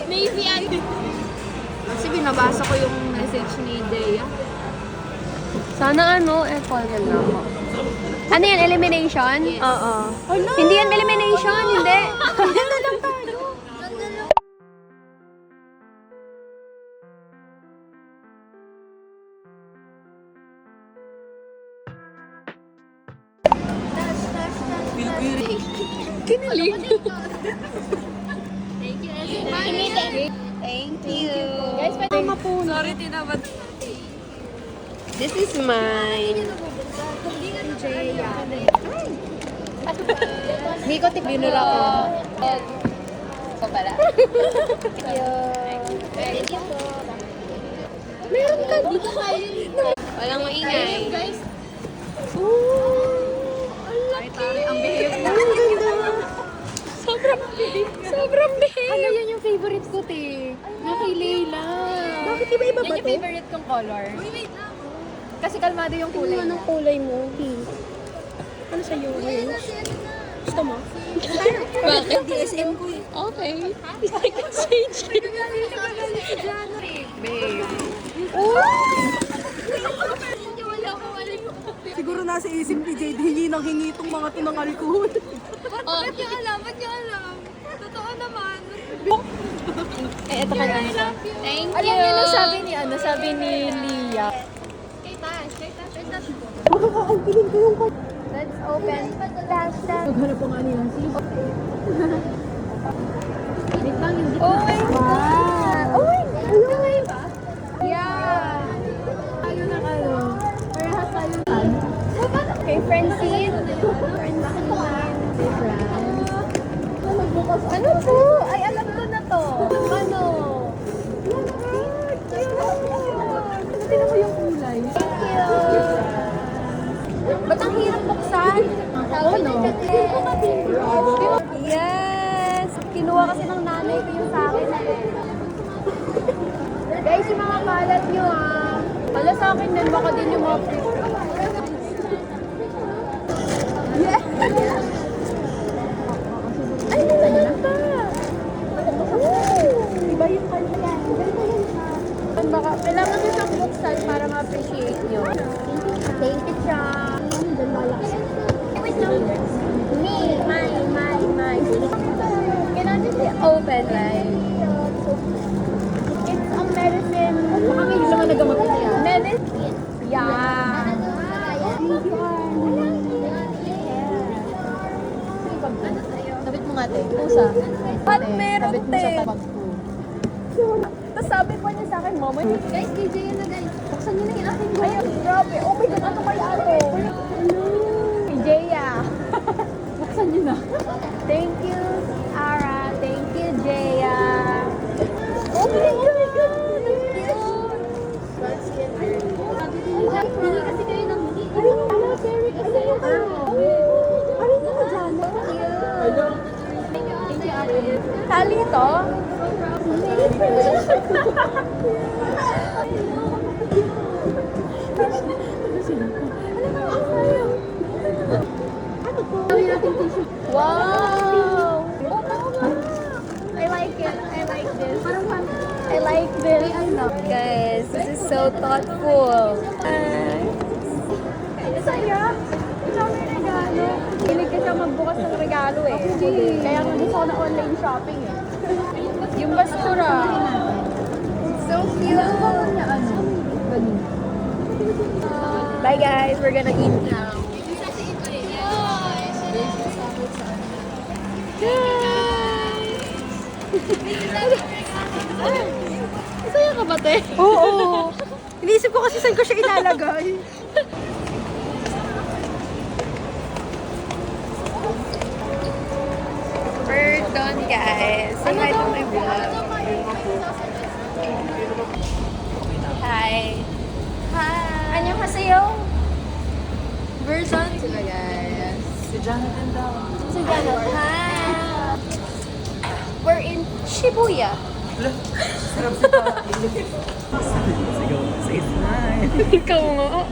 Navy yan. Kasi binabasa ko yung message ni Dea. Sana fall na ako. Ano yan, elimination? Yes. Oo. Hindi yan elimination, hindi. Hindi na lang tayo. Kinilig. Thank you, Esther. Thank you. Guys, pwede mapuno. Sorry, tinabad. This is mine. Hindi ko binura ko. Ito pala. Thank you. Thank you po. Meron ka dito kayo. Walang maingay. Guys. Ang behave na. Ang ganda. Sobrang behave. Ano yun yung favorite ko, te? Yung kay Layla. Bakit iba-iba ba to? Yan yung favorite kong color. Wait lang. Kasi kalmado yung kulay. Ano ang kulay mo? Ano sa'yo? Gusto mo? Bakit? DSM ko eh. Okay. I can change it. Babe. Siguro nasa isip ni JD, hingi nang hingi itong mga to ng alcohol. Ba't yung alam? Totoo naman. Eto ka na. Thank you. Alam niyo sabi ni Lia. Makakaangkilin ko yung Let's open. Maghanap pa nga nilang sipa. Wait lang, hindi ko. Oh my God! Oh my God! Yeah! Ayun na kayo. Parehas tayo. Okay, Francine. Ano po? Ay, alam ko na to. Ano? Tingnan mo yung kulay. Thank you. Ba't ang hirap buksan? Yes! Kinuha kasi ng nanay ko yung sa akin. Guys, yung mga kalat nyo Wala sa akin din, baka din yung mga yes! Ay, naman ba? Iba yung kanya. Baka, kailangan nyo siyang buksan para ma-appreciate nyo. Thank you, Chang. Wait lang. Mine. Kailangan nyo siya open, right? It's a medicine. Baka may laman na gamot niya. Medicine? Yeah. Sabit mo nga, te. Pusa. At meron, te. Sabit mo sa tabag ko. Tapos sabi pa niya sa akin, Mama, guys, DJ yan na guys. Buksan niyo na yung aking guys. Ay, grabe. Oh my God, ano kaya ate? DJ Buksan niyo na. Thank you, Ara. Thank you, Jaya. Oh my God. Hindi kasi kayo nang very excited. Ano mo ka dyan? Thank you, ate. Tali ito? Wow! I like it. I like this. I like this. Guys, this is so thoughtful. Saya. Ito may regalo. Hilig ka siya magbukas ng regalo eh. Kaya nga gusto ko na online shopping eh. Yung bastura. So cute. Bye guys, we're gonna eat now. Masaya ka ba, te? Oo. Iniisip ko kasi saan ko siya ilalagay. We're done, guys. Say hi to my vlog. Hi. Hi. Annyeonghaseyo. Version sila, guys. Si Jonathan daw. Si Jonathan. Hi. We're in Shibuya. Sarap si Pa. Sige, 6'9". Ikaw nga.